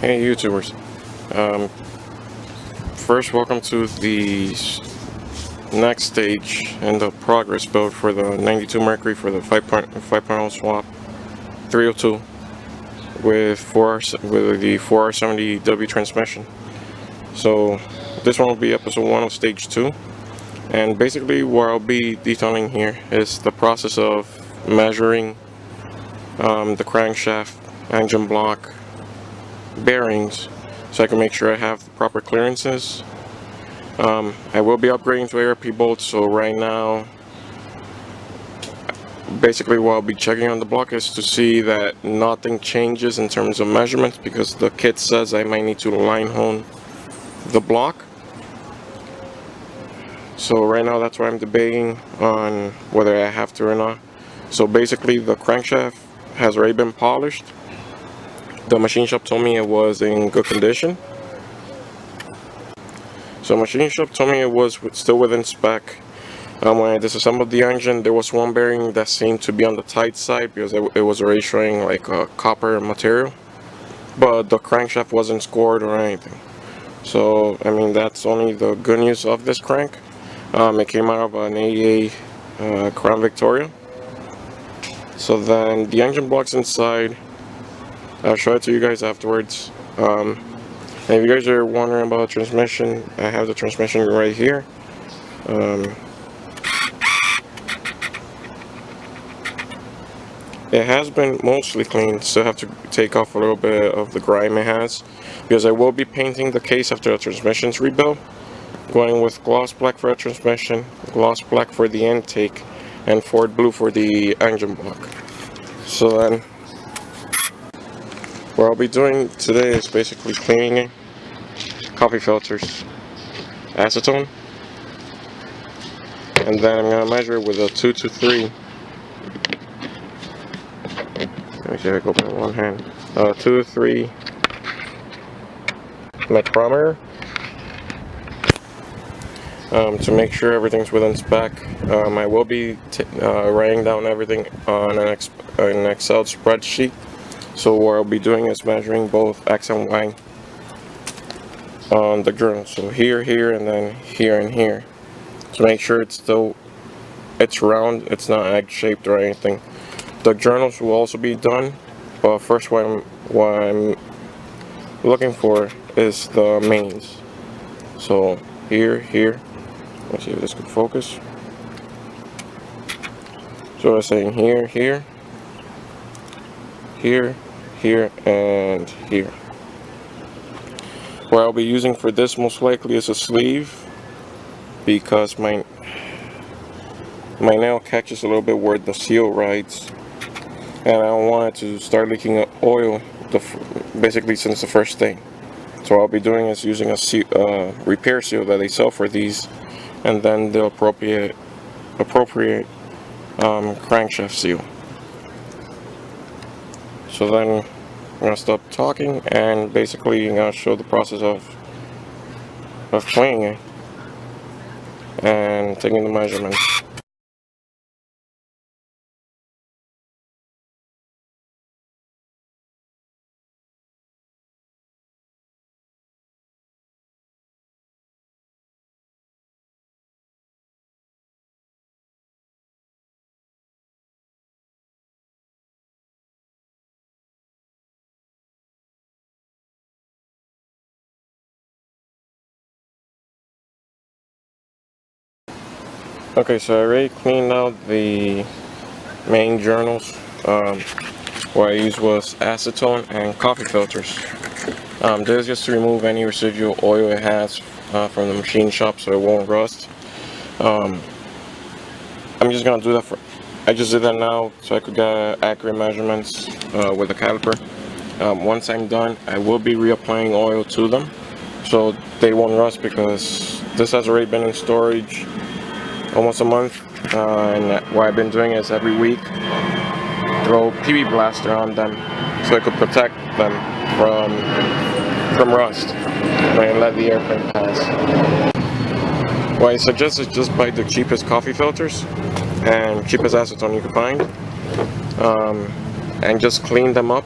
Hey YouTubers, first welcome to the next stage in the progress build for the 92 Mercury for the 5.0 swap 302 with the 4R70W transmission. So this one will be episode 1 of stage 2, and basically what I'll be detailing here is the process of measuring the crankshaft, engine block, bearings, so I can make sure I have the proper clearances. I will be upgrading to ARP bolts, so right now basically what I'll be checking on the block is to see that nothing changes in terms of measurements, because the kit says I might need to line hone the block. So right now that's why I'm debating on whether I have to or not. So basically the crankshaft has already been polished. The machine shop told me it was in good condition. So machine shop told me it was still within spec. When I disassembled the engine, there was one bearing that seemed to be on the tight side because it was already showing like a copper material, but the crankshaft wasn't scored or anything. So I mean, that's only the good news of this crank. It came out of an 88 Crown Victoria. So then the engine blocks inside, I'll show it to you guys afterwards. And if you guys are wondering about the transmission, I have the transmission right here. It has been mostly cleaned, still have to take off a little bit of the grime it has, because I will be painting the case after the transmission's rebuilt, going with gloss black for the transmission, gloss black for the intake, and Ford blue for the engine block. So then what I'll be doing today is basically cleaning coffee filters, acetone, and then I'm going to measure it with a 223. Let me see if I can open it with one hand. 223 micrometer to make sure everything's within spec. I will be writing down everything on an Excel spreadsheet. So what I'll be doing is measuring both X and Y on the journal. So here, here, and then here and here, to make sure it's round, it's not egg shaped or anything. The journals will also be done, but first what I'm looking for is the mains. So here, let's see if this could focus. So I'm saying here, here, and here. What I'll be using for this most likely is a sleeve, because my nail catches a little bit where the seal rides, and I don't want it to start leaking oil basically since the first day. So what I'll be doing is using a repair seal that they sell for these, and then the appropriate crankshaft seal. So then I'm gonna stop talking and basically I'm gonna show the process of cleaning it and taking the measurements. Okay, so I already cleaned out the main journals. What I used was acetone and coffee filters. This is just to remove any residual oil it has from the machine shop so it won't rust. I'm just gonna do that I just did that now so I could get accurate measurements with the caliper. Once I'm done, I will be reapplying oil to them so they won't rust, because this has already been in storage almost a month, and what I've been doing is every week throw PV blaster on them so it could protect them from rust when I let the airplane pass. What I suggest is just buy the cheapest coffee filters and cheapest acetone you can find, and just clean them up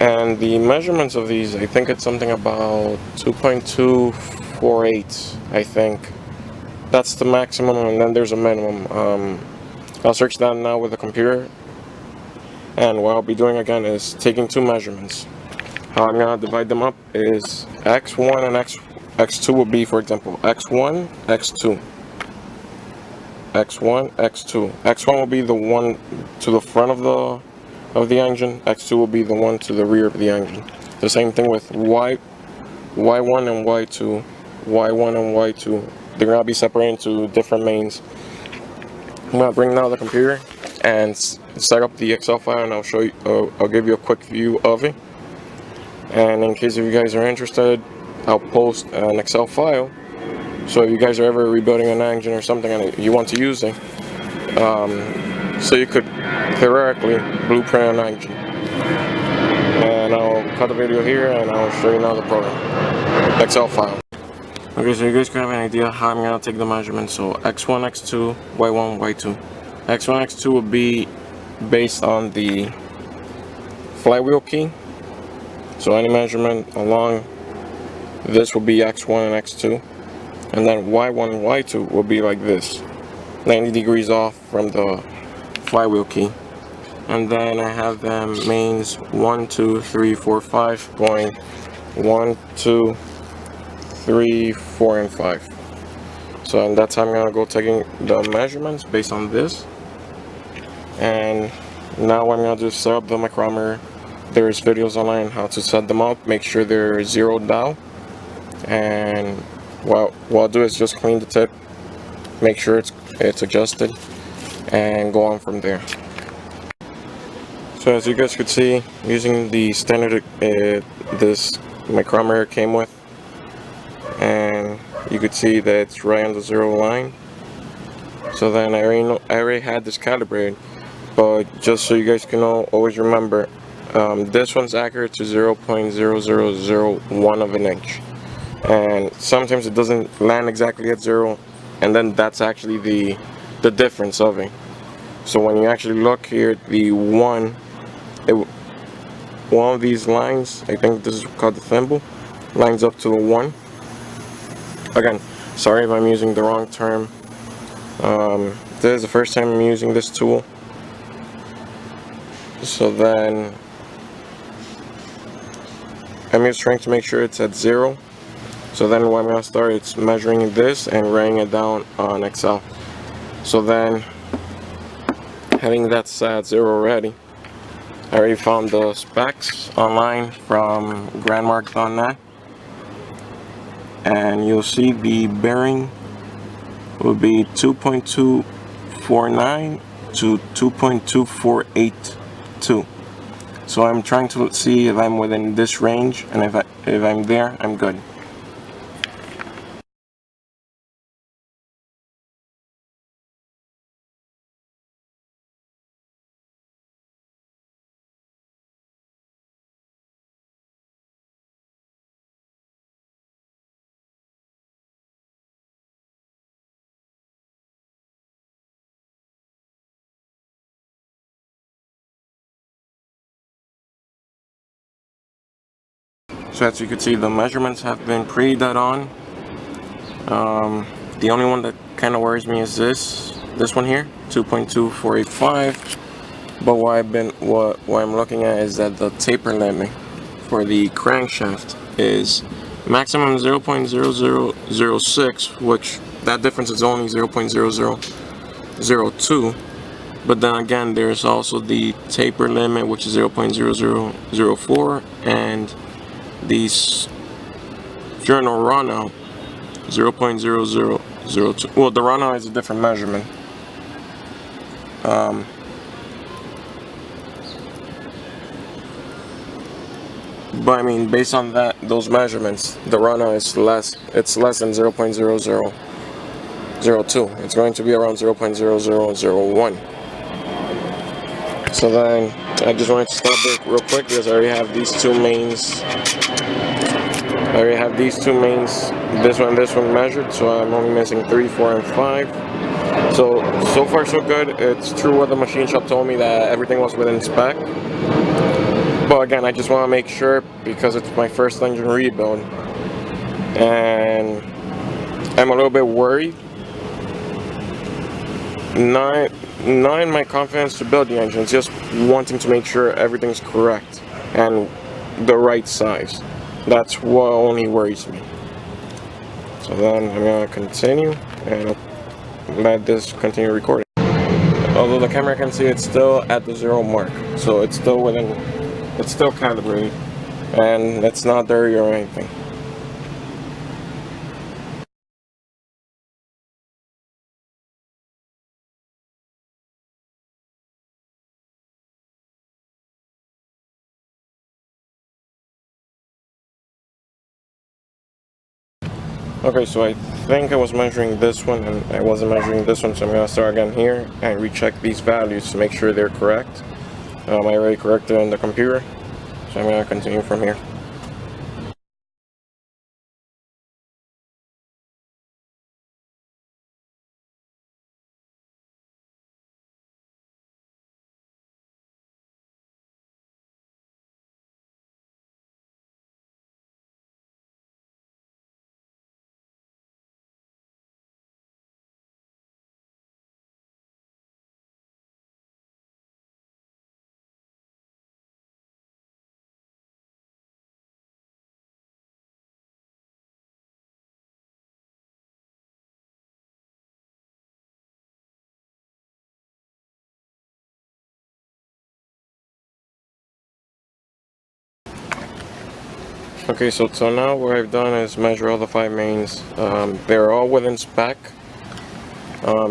And the measurements of these, I think it's something about 2.248, I think. That's the maximum, and then there's a minimum. I'll search that now with the computer. And what I'll be doing again is taking two measurements. How I'm going to divide them up is x1 and x2 will be, for example, x1, x2. x1, x2. x1 will be the one to the front of the engine. x2 will be the one to the rear of the engine. The same thing with y1 and y2. y1 and y2. They're going to be separated into different mains. I'm going to bring now the computer and set up the Excel file, and I'll show you. I'll give you a quick view of it. And in case if you guys are interested, I'll post an Excel file. So if you guys are ever rebuilding an engine or something and you want to use it, so you could theoretically blueprint an engine. And I'll cut the video here and I'll show you now the program. Excel file. Okay, so you guys can have an idea how I'm going to take the measurements. So x1, x2, y1, y2. x1, x2 will be based on the flywheel key. So any measurement along this will be x1 and x2. And then y1 and y2 will be like this, 90 degrees off from the flywheel key. And then I have them mains 1, 2, 3, 4, 5 going 1, 2, 3, 4, and 5. So and that's how I'm gonna go taking the measurements based on this. And now what I'm gonna do is set up the micrometer. There's videos online how to set them up, make sure they're zeroed down. And what I'll do is just clean the tip, make sure it's adjusted, and go on from there. So as you guys could see, using the standard this micrometer came with, and you could see that it's right on the zero line. So then I already had this calibrated, but just so you guys can know, always remember, this one's accurate to 0.0001 of an inch. And sometimes it doesn't land exactly at 0, and then that's actually the difference of it. So when you actually look here, the one of these lines, I think this is called the thimble, lines up to the 1. Again, sorry if I'm using the wrong term. This is the first time I'm using this tool. So then I'm just trying to make sure it's at 0. So then when I'm going to start, it's measuring this and writing it down on Excel. So then, having that set at 0 already, I already found the specs online from grandmark.net. And you'll see the bearing will be 2.249 to 2.2482. So I'm trying to see if I'm within this range, and if I'm there, I'm good. So as you can see, the measurements have been pre-done on. The only one that kind of worries me is this one here, 2.2485. But what I'm looking at is that the taper limit for the crankshaft is maximum 0.0006, which that difference is only 0.0002. But then again, there's also the taper limit, which is 0.0004, and the journal runout 0.0002. Well, the runout is a different measurement. But I mean, based on those measurements, the runout is less. It's less than 0.0002. It's going to be around 0.0001. So then, I just wanted to stop it real quick because I already have these two mains. This one measured, so I'm only missing 3, 4, and 5. So far so good. It's true what the machine shop told me, that everything was within spec. But again, I just want to make sure because it's my first engine rebuild, and I'm a little bit worried. Not in my confidence to build the engine, it's just wanting to make sure everything's correct and the right size. That's what only worries me. So then I'm gonna continue and let this continue recording. Although the camera can see it's still at the 0 mark, so it's still within, it's still calibrated, and it's not dirty or anything. Okay, so I think I was measuring this one and I wasn't measuring this one, so I'm gonna start again here and recheck these values to make sure they're correct. I already corrected in the computer, so I'm gonna continue from here. Okay, so now what I've done is measure all the 5 mains. They're all within spec,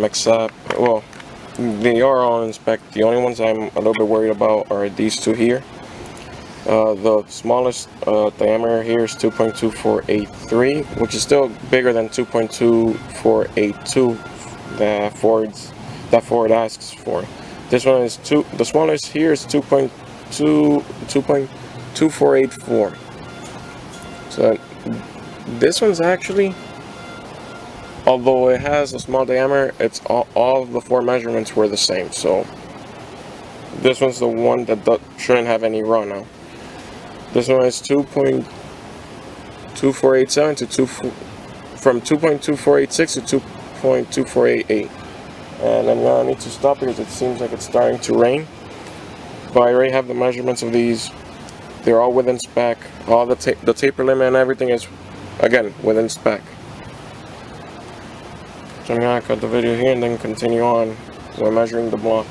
except, well, they are all in spec. The only ones I'm a little bit worried about are these two here. The smallest diameter here is 2.2483, which is still bigger than 2.2482 that Ford asks for. This one is the smallest here is 2.2484. So this one's actually, although it has a small diameter, it's all of the 4 measurements were the same. So this one's the one that shouldn't have any run now. This one is 2.2487 to from 2.2486 to 2.2488. And I'm gonna need to stop because it seems like it's starting to rain. But I already have the measurements of these. They're all within spec. All the taper limit and everything is, again, within spec. So I'm gonna cut the video here and then continue on with measuring the block.